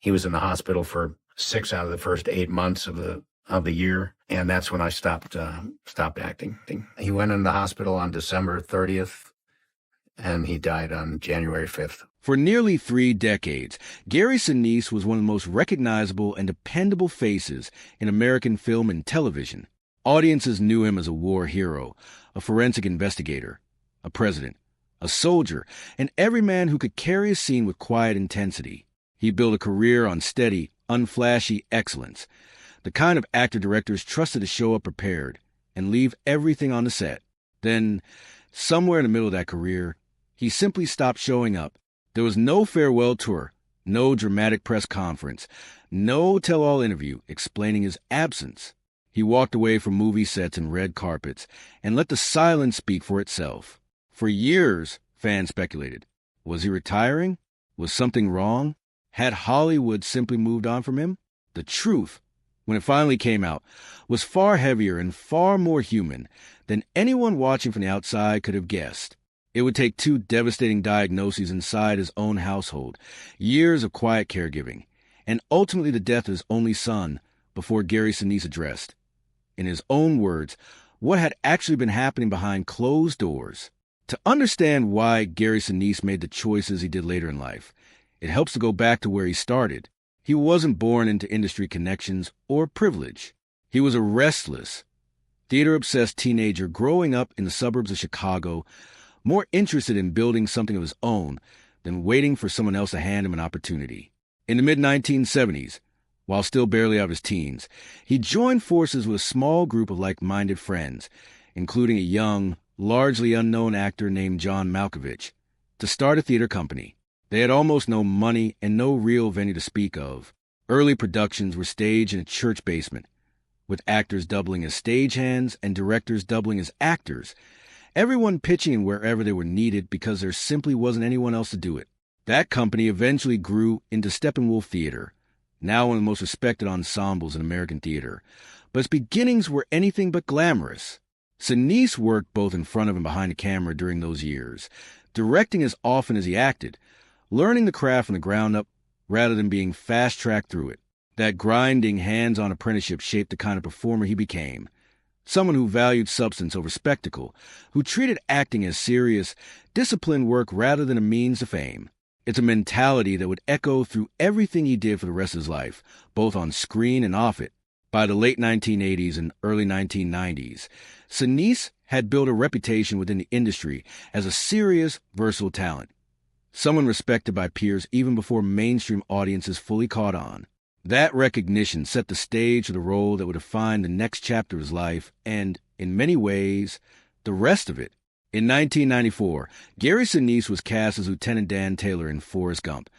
He was in the hospital for 6 out of the first 8 months of the year, and that's when I stopped acting. He went in the hospital on December 30th, and he died on January 5th. For nearly 3 decades, Gary Sinise was one of the most recognizable and dependable faces in American film and television. Audiences knew him as a war hero, a forensic investigator, a president, a soldier, and every man who could carry a scene with quiet intensity. He built a career on steady, unflashy excellence, the kind of actor directors trusted to show up prepared and leave everything on the set. Then, somewhere in the middle of that career, he simply stopped showing up. There was no farewell tour, no dramatic press conference, no tell-all interview explaining his absence. He walked away from movie sets and red carpets and let the silence speak for itself. For years, fans speculated. Was he retiring? Was something wrong? Had Hollywood simply moved on from him? The truth, when it finally came out, was far heavier and far more human than anyone watching from the outside could have guessed. It would take 2 devastating diagnoses inside his own household, years of quiet caregiving, and ultimately the death of his only son before Gary Sinise addressed, in his own words, what had actually been happening behind closed doors. To understand why Gary Sinise made the choices he did later in life, it helps to go back to where he started. He wasn't born into industry connections or privilege. He was a restless, theater-obsessed teenager growing up in the suburbs of Chicago, more interested in building something of his own than waiting for someone else to hand him an opportunity. In the mid-1970s, while still barely out of his teens, he joined forces with a small group of like-minded friends, including a young, largely unknown actor named John Malkovich, to start a theater company. They had almost no money and no real venue to speak of. Early productions were staged in a church basement, with actors doubling as stagehands and directors doubling as actors, everyone pitching wherever they were needed because there simply wasn't anyone else to do it. That company eventually grew into Steppenwolf Theatre, now one of the most respected ensembles in American theater, but its beginnings were anything but glamorous. Sinise worked both in front of and behind the camera during those years, directing as often as he acted, learning the craft from the ground up rather than being fast-tracked through it. That grinding, hands-on apprenticeship shaped the kind of performer he became. Someone who valued substance over spectacle, who treated acting as serious, disciplined work rather than a means to fame. It's a mentality that would echo through everything he did for the rest of his life, both on screen and off it. By the late 1980s and early 1990s, Sinise had built a reputation within the industry as a serious, versatile talent, someone respected by peers even before mainstream audiences fully caught on. That recognition set the stage for the role that would define the next chapter of his life and, in many ways, the rest of it. In 1994, Gary Sinise was cast as Lieutenant Dan Taylor in Forrest Gump,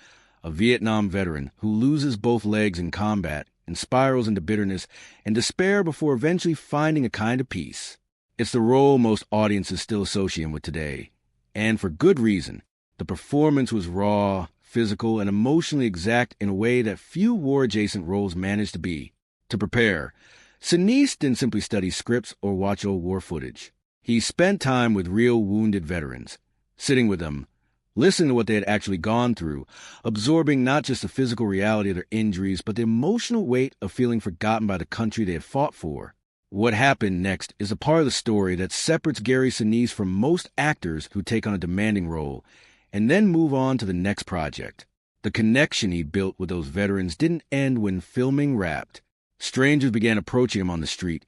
a Vietnam veteran who loses both legs in combat and spirals into bitterness and despair before eventually finding a kind of peace. It's the role most audiences still associate him with today, and for good reason. The performance was raw, physical, and emotionally exact in a way that few war-adjacent roles managed to be. To prepare, Sinise didn't simply study scripts or watch old war footage. He spent time with real wounded veterans, sitting with them, listening to what they had actually gone through, absorbing not just the physical reality of their injuries, but the emotional weight of feeling forgotten by the country they had fought for. What happened next is a part of the story that separates Gary Sinise from most actors who take on a demanding role and then move on to the next project. The connection he built with those veterans didn't end when filming wrapped. Strangers began approaching him on the street,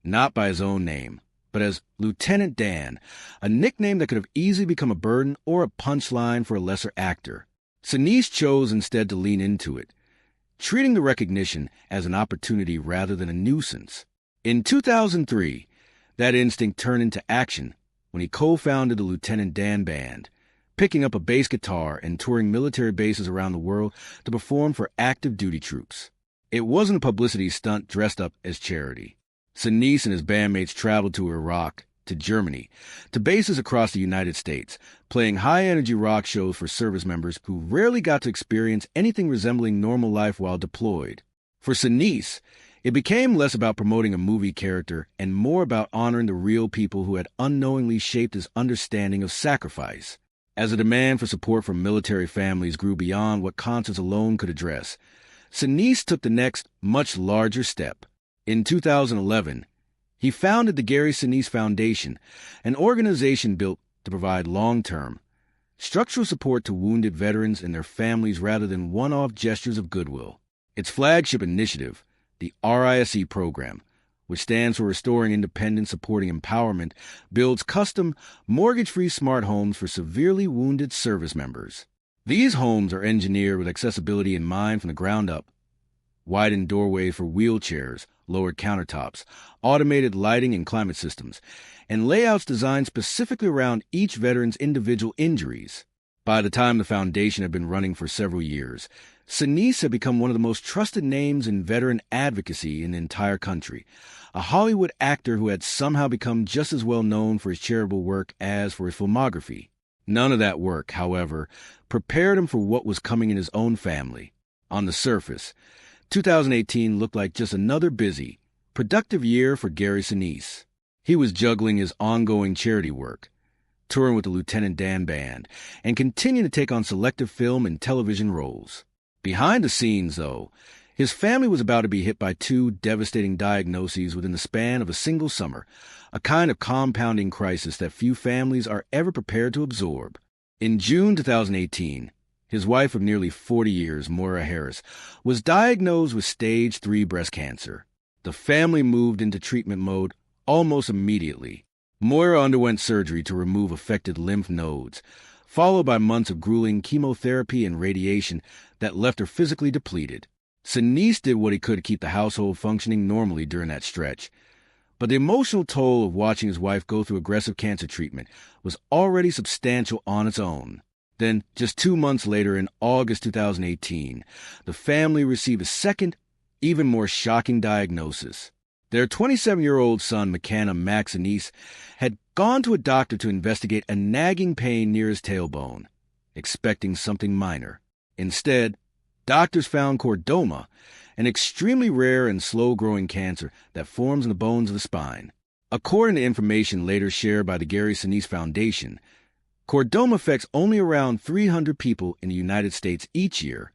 not by his own name, but as Lieutenant Dan, a nickname that could have easily become a burden or a punchline for a lesser actor. Sinise chose instead to lean into it, treating the recognition as an opportunity rather than a nuisance. In 2003, that instinct turned into action when he co-founded the Lieutenant Dan Band, picking up a bass guitar and touring military bases around the world to perform for active duty troops. It wasn't a publicity stunt dressed up as charity. Sinise and his bandmates traveled to Iraq, to Germany, to bases across the United States, playing high-energy rock shows for service members who rarely got to experience anything resembling normal life while deployed. For Sinise, it became less about promoting a movie character and more about honoring the real people who had unknowingly shaped his understanding of sacrifice. As the demand for support from military families grew beyond what concerts alone could address, Sinise took the next, much larger step. In 2011, he founded the Gary Sinise Foundation, an organization built to provide long-term, structural support to wounded veterans and their families rather than one-off gestures of goodwill. Its flagship initiative, the RISE program, which stands for Restoring Independence Supporting Empowerment, builds custom, mortgage-free smart homes for severely wounded service members. These homes are engineered with accessibility in mind from the ground up. Widened doorways for wheelchairs, lowered countertops, automated lighting and climate systems, and layouts designed specifically around each veteran's individual injuries. By the time the foundation had been running for several years, Sinise had become one of the most trusted names in veteran advocacy in the entire country, a Hollywood actor who had somehow become just as well known for his charitable work as for his filmography. None of that work, however, prepared him for what was coming in his own family. On the surface, 2018 looked like just another busy, productive year for Gary Sinise. He was juggling his ongoing charity work, touring with the Lieutenant Dan Band, and continuing to take on selective film and television roles. Behind the scenes, though, his family was about to be hit by two devastating diagnoses within the span of a single summer, a kind of compounding crisis that few families are ever prepared to absorb. In June 2018, his wife of nearly 40 years, Moira Harris, was diagnosed with stage 3 breast cancer. The family moved into treatment mode almost immediately. Moira underwent surgery to remove affected lymph nodes, followed by months of grueling chemotherapy and radiation that left her physically depleted. Sinise did what he could to keep the household functioning normally during that stretch, but the emotional toll of watching his wife go through aggressive cancer treatment was already substantial on its own. Then, just 2 months later, in August 2018, the family received a second, even more shocking diagnosis. Their 27-year-old son, McCanna Max Sinise, had gone to a doctor to investigate a nagging pain near his tailbone, expecting something minor. Instead, doctors found chordoma, an extremely rare and slow-growing cancer that forms in the bones of the spine. According to information later shared by the Gary Sinise Foundation, chordoma affects only around 300 people in the United States each year,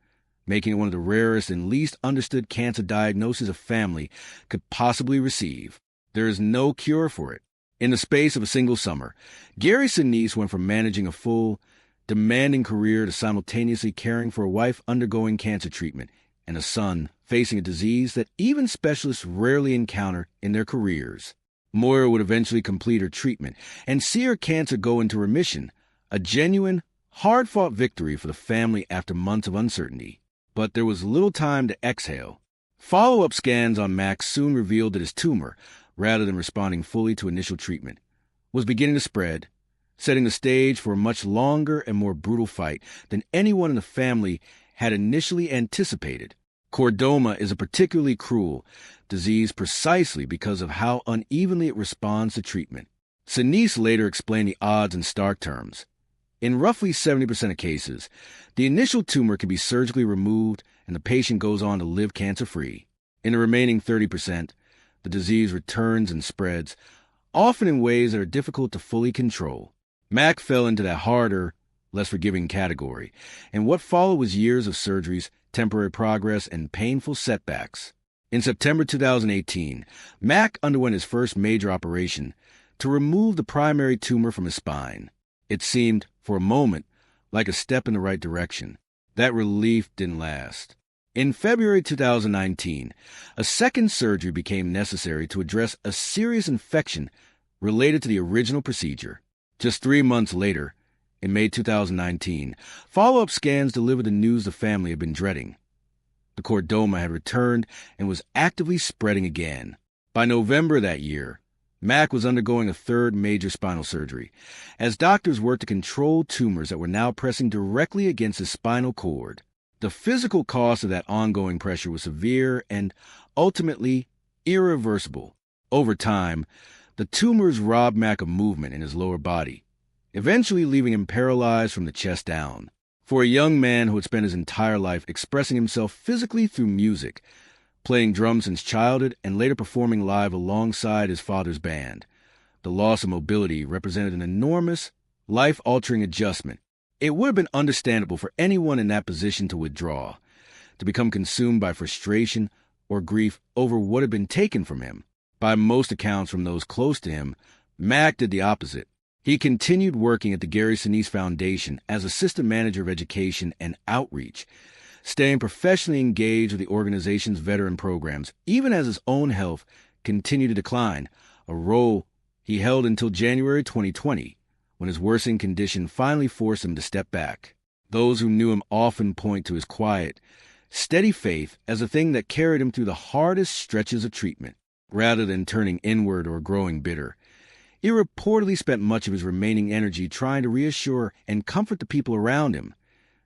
making it one of the rarest and least understood cancer diagnoses a family could possibly receive. There is no cure for it. In the space of a single summer, Gary Sinise went from managing a full, demanding career to simultaneously caring for a wife undergoing cancer treatment and a son facing a disease that even specialists rarely encounter in their careers. Moira would eventually complete her treatment and see her cancer go into remission, a genuine, hard-fought victory for the family after months of uncertainty. But there was little time to exhale. Follow-up scans on Max soon revealed that his tumor, rather than responding fully to initial treatment, was beginning to spread, setting the stage for a much longer and more brutal fight than anyone in the family had initially anticipated. Chordoma is a particularly cruel disease precisely because of how unevenly it responds to treatment. Sinise later explained the odds in stark terms. In roughly 70% of cases, the initial tumor can be surgically removed and the patient goes on to live cancer-free. In the remaining 30%, the disease returns and spreads, often in ways that are difficult to fully control. Mac fell into that harder, less forgiving category, and what followed was years of surgeries, temporary progress, and painful setbacks. In September 2018, Mac underwent his first major operation to remove the primary tumor from his spine. It seemed, for a moment, like a step in the right direction. That relief didn't last. In February 2019, a second surgery became necessary to address a serious infection related to the original procedure. Just 3 months later, in May 2019, follow-up scans delivered the news the family had been dreading. The chordoma had returned and was actively spreading again. By November that year, Mac was undergoing a third major spinal surgery, as doctors worked to control tumors that were now pressing directly against his spinal cord. The physical cost of that ongoing pressure was severe and, ultimately, irreversible. Over time, the tumors robbed Mac of movement in his lower body, eventually leaving him paralyzed from the chest down. For a young man who had spent his entire life expressing himself physically through music, playing drums since childhood and later performing live alongside his father's band, the loss of mobility represented an enormous, life-altering adjustment It would have been understandable for anyone in that position to withdraw, to become consumed by frustration or grief over what had been taken from him. By most accounts from those close to him, Mac did the opposite. He continued working at the Gary Sinise Foundation as assistant manager of education and outreach, staying professionally engaged with the organization's veteran programs, even as his own health continued to decline, a role he held until January 2020, when his worsening condition finally forced him to step back. Those who knew him often point to his quiet, steady faith as the thing that carried him through the hardest stretches of treatment. Rather than turning inward or growing bitter, he reportedly spent much of his remaining energy trying to reassure and comfort the people around him,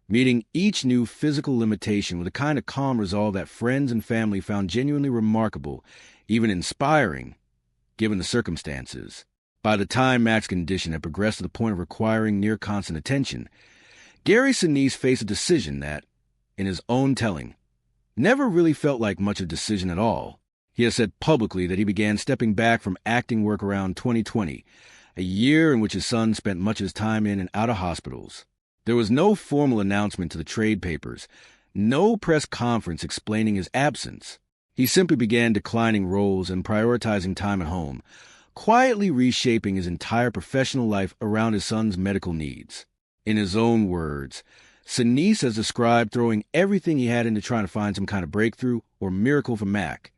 meeting each new physical limitation with a kind of calm resolve that friends and family found genuinely remarkable, even inspiring, given the circumstances. By the time Mac's condition had progressed to the point of requiring near constant attention, Gary Sinise faced a decision that, in his own telling, never really felt like much of a decision at all. He has said publicly that he began stepping back from acting work around 2020, a year in which his son spent much of his time in and out of hospitals. There was no formal announcement to the trade papers, no press conference explaining his absence. He simply began declining roles and prioritizing time at home, quietly reshaping his entire professional life around his son's medical needs. In his own words, Sinise has described throwing everything he had into trying to find some kind of breakthrough or miracle for Mac,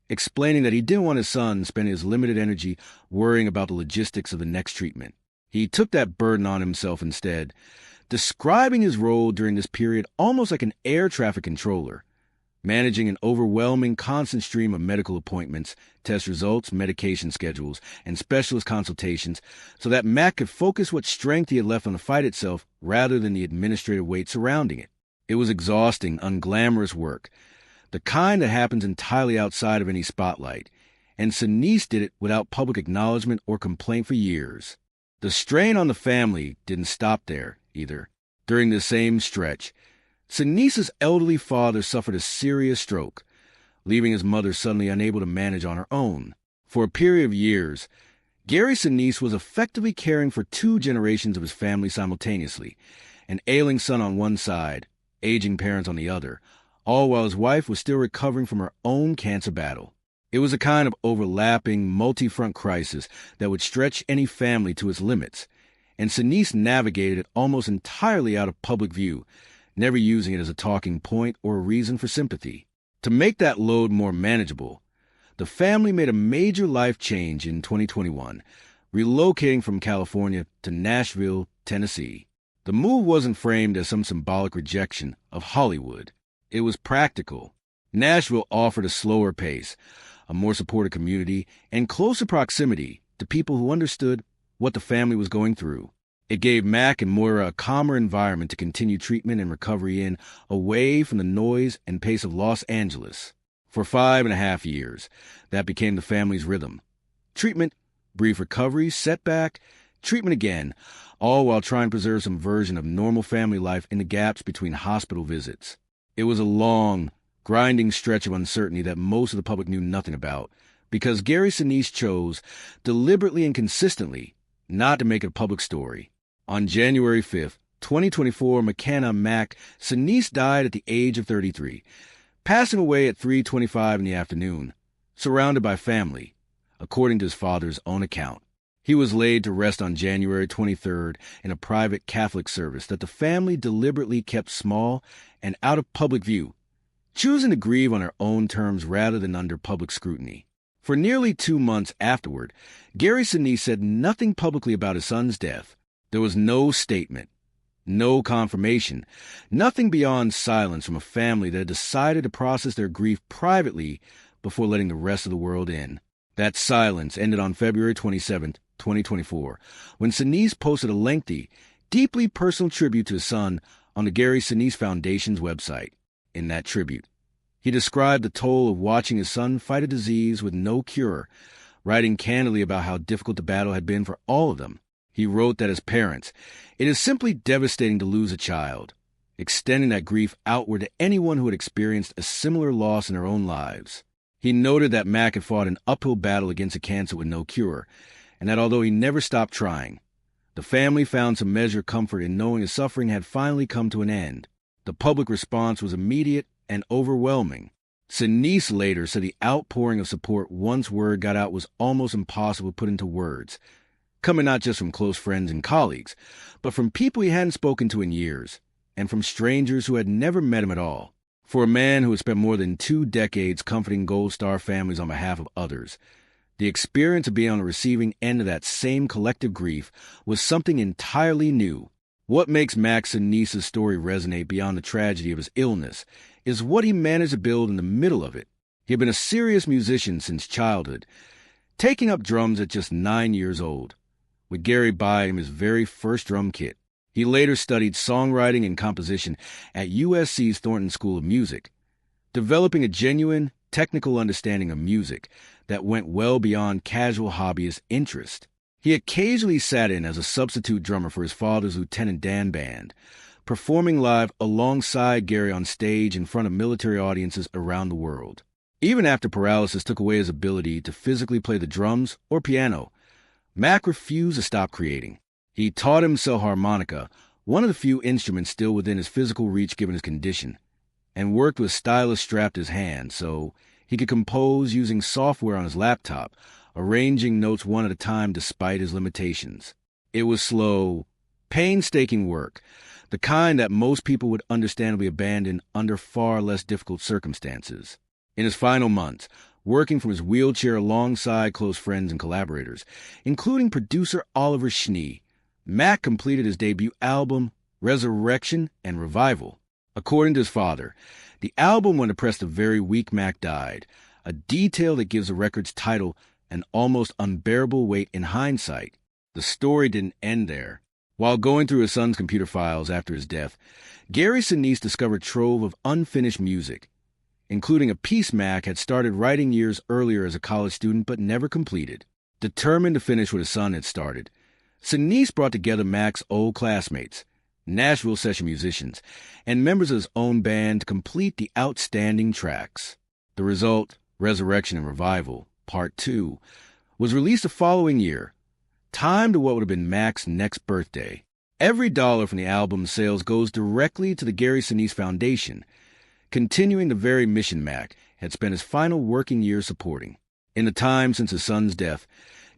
explaining that he didn't want his son spending his limited energy worrying about the logistics of the next treatment. He took that burden on himself instead, describing his role during this period almost like an air traffic controller, managing an overwhelming constant stream of medical appointments, test results, medication schedules, and specialist consultations so that Mac could focus what strength he had left on the fight itself rather than the administrative weight surrounding it. It was exhausting, unglamorous work, the kind that happens entirely outside of any spotlight, and Sinise did it without public acknowledgement or complaint for years. The strain on the family didn't stop there, either. During the same stretch, Sinise's elderly father suffered a serious stroke, leaving his mother suddenly unable to manage on her own. For a period of years, Gary Sinise was effectively caring for 2 generations of his family simultaneously, an ailing son on one side, aging parents on the other, all while his wife was still recovering from her own cancer battle. It was a kind of overlapping, multi-front crisis that would stretch any family to its limits, and Sinise navigated it almost entirely out of public view, never using it as a talking point or a reason for sympathy. To make that load more manageable, the family made a major life change in 2021, relocating from California to Nashville, Tennessee. The move wasn't framed as some symbolic rejection of Hollywood. It was practical. Nashville offered a slower pace, a more supportive community, and closer proximity to people who understood what the family was going through. It gave Mac and Moira a calmer environment to continue treatment and recovery in, away from the noise and pace of Los Angeles. For 5.5 years, that became the family's rhythm. Treatment, brief recovery, setback, treatment again, all while trying to preserve some version of normal family life in the gaps between hospital visits. It was a long, grinding stretch of uncertainty that most of the public knew nothing about, because Gary Sinise chose, deliberately and consistently, not to make it a public story. On January 5th, 2024, McCanna Mac Sinise died at the age of 33, passing away at 3:25 in the afternoon, surrounded by family, according to his father's own account. He was laid to rest on January 23rd in a private Catholic service that the family deliberately kept small and out of public view, choosing to grieve on their own terms rather than under public scrutiny. For nearly 2 months afterward, Gary Sinise said nothing publicly about his son's death. There was no statement, no confirmation, nothing beyond silence from a family that had decided to process their grief privately before letting the rest of the world in. That silence ended on February 27th, 2024, when Sinise posted a lengthy, deeply personal tribute to his son on the Gary Sinise Foundation's website. In that tribute, he described the toll of watching his son fight a disease with no cure, writing candidly about how difficult the battle had been for all of them. He wrote that as parents, it is simply devastating to lose a child, extending that grief outward to anyone who had experienced a similar loss in their own lives. He noted that Mac had fought an uphill battle against a cancer with no cure, and that although he never stopped trying, The family found some measure of comfort in knowing his suffering had finally come to an end. The public response was immediate and overwhelming. Sinise later said the outpouring of support once word got out was almost impossible to put into words, coming not just from close friends and colleagues, but from people he hadn't spoken to in years, and from strangers who had never met him at all. For a man who had spent more than 2 decades comforting Gold Star families on behalf of others, the experience of being on the receiving end of that same collective grief was something entirely new. What makes Max Sinise's story resonate beyond the tragedy of his illness is what he managed to build in the middle of it. He had been a serious musician since childhood, taking up drums at just 9 years old, with Gary buying him his very first drum kit. He later studied songwriting and composition at USC's Thornton School of Music, developing a genuine, technical understanding of music that went well beyond casual hobbyist interest. He occasionally sat in as a substitute drummer for his father's Lieutenant Dan band, performing live alongside Gary on stage in front of military audiences around the world. Even after paralysis took away his ability to physically play the drums or piano, Mac refused to stop creating. He taught himself harmonica, one of the few instruments still within his physical reach given his condition, and worked with a stylus strapped to his hand so he could compose using software on his laptop, arranging notes one at a time despite his limitations. It was slow, painstaking work, the kind that most people would understandably abandon under far less difficult circumstances. In his final months, working from his wheelchair alongside close friends and collaborators, including producer Oliver Schnee, Mac completed his debut album, Resurrection and Revival. According to his father, the album went to press the very week Mac died, a detail that gives the record's title an almost unbearable weight in hindsight. The story didn't end there. While going through his son's computer files after his death, Gary Sinise discovered a trove of unfinished music, including a piece Mac had started writing years earlier as a college student but never completed. Determined to finish what his son had started, Sinise brought together Mac's old classmates, Nashville session musicians, and members of his own band to complete the outstanding tracks. The result, Resurrection and Revival, Part 2, was released the following year, timed to what would have been Mac's next birthday. Every dollar from the album's sales goes directly to the Gary Sinise Foundation, continuing the very mission Mac had spent his final working years supporting. In the time since his son's death,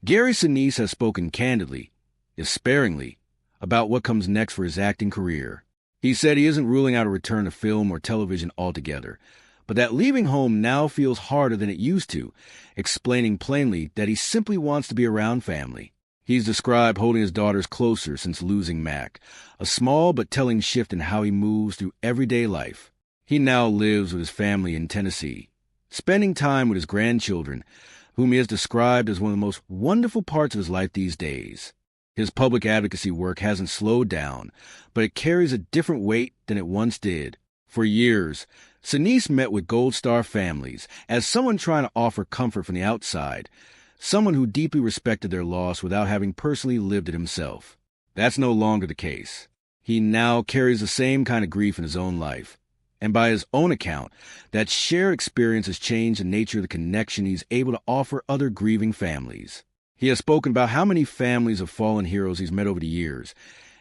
Gary Sinise has spoken candidly, if sparingly, about what comes next for his acting career. He said he isn't ruling out a return to film or television altogether, but that leaving home now feels harder than it used to, explaining plainly that he simply wants to be around family. He's described holding his daughters closer since losing Mac, a small but telling shift in how he moves through everyday life. He now lives with his family in Tennessee, spending time with his grandchildren, whom he has described as one of the most wonderful parts of his life these days. His public advocacy work hasn't slowed down, but it carries a different weight than it once did. For years, Sinise met with Gold Star families as someone trying to offer comfort from the outside, someone who deeply respected their loss without having personally lived it himself. That's no longer the case. He now carries the same kind of grief in his own life, and by his own account, that shared experience has changed the nature of the connection he's able to offer other grieving families. He has spoken about how many families of fallen heroes he's met over the years,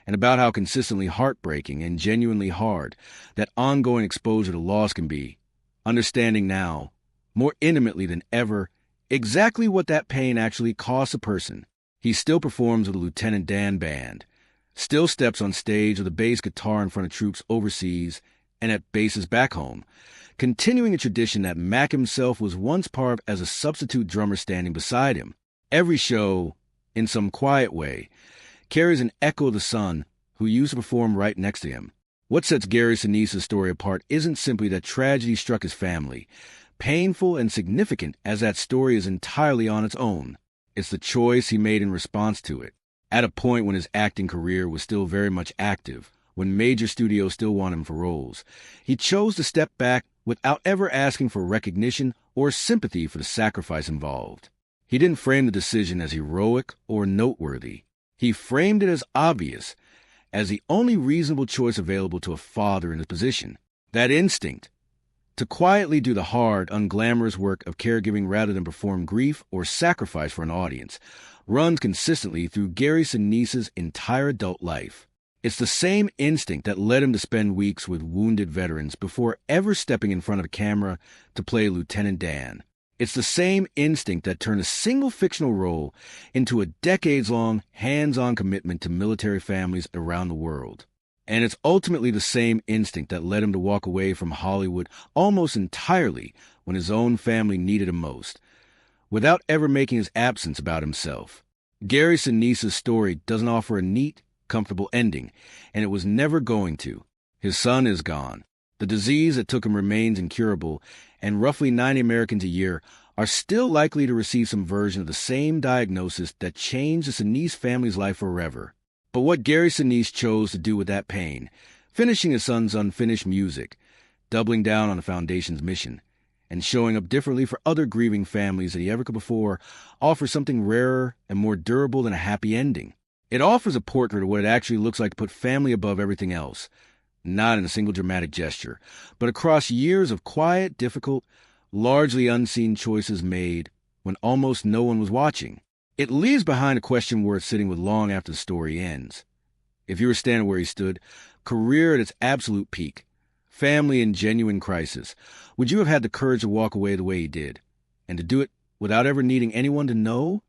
and about how consistently heartbreaking and genuinely hard that ongoing exposure to loss can be, understanding now, more intimately than ever, exactly what that pain actually costs a person. He still performs with the Lieutenant Dan band, still steps on stage with a bass guitar in front of troops overseas and at bases back home, continuing a tradition that Mac himself was once part of as a substitute drummer standing beside him. Every show, in some quiet way, carries an echo of the son who used to perform right next to him. What sets Gary Sinise's story apart isn't simply that tragedy struck his family, painful and significant as that story is entirely on its own. It's the choice he made in response to it. At a point when his acting career was still very much active, when major studios still wanted him for roles, he chose to step back without ever asking for recognition or sympathy for the sacrifice involved. He didn't frame the decision as heroic or noteworthy. He framed it as obvious, as the only reasonable choice available to a father in his position. That instinct, to quietly do the hard, unglamorous work of caregiving rather than perform grief or sacrifice for an audience, runs consistently through Gary Sinise's entire adult life. It's the same instinct that led him to spend weeks with wounded veterans before ever stepping in front of a camera to play Lieutenant Dan. It's the same instinct that turned a single fictional role into a decades-long, hands-on commitment to military families around the world. And it's ultimately the same instinct that led him to walk away from Hollywood almost entirely when his own family needed him most, without ever making his absence about himself. Gary Sinise's story doesn't offer a neat, comfortable ending, and it was never going to. His son is gone. The disease that took him remains incurable, and roughly 90 Americans a year are still likely to receive some version of the same diagnosis that changed the Sinise family's life forever. But what Gary Sinise chose to do with that pain, finishing his son's unfinished music, doubling down on the Foundation's mission, and showing up differently for other grieving families than he ever could before, offers something rarer and more durable than a happy ending. It offers a portrait of what it actually looks like to put family above everything else, not in a single dramatic gesture, but across years of quiet, difficult, largely unseen choices made when almost no one was watching. It leaves behind a question worth sitting with long after the story ends. If you were standing where he stood, career at its absolute peak, family in genuine crisis, would you have had the courage to walk away the way he did, and to do it without ever needing anyone to know?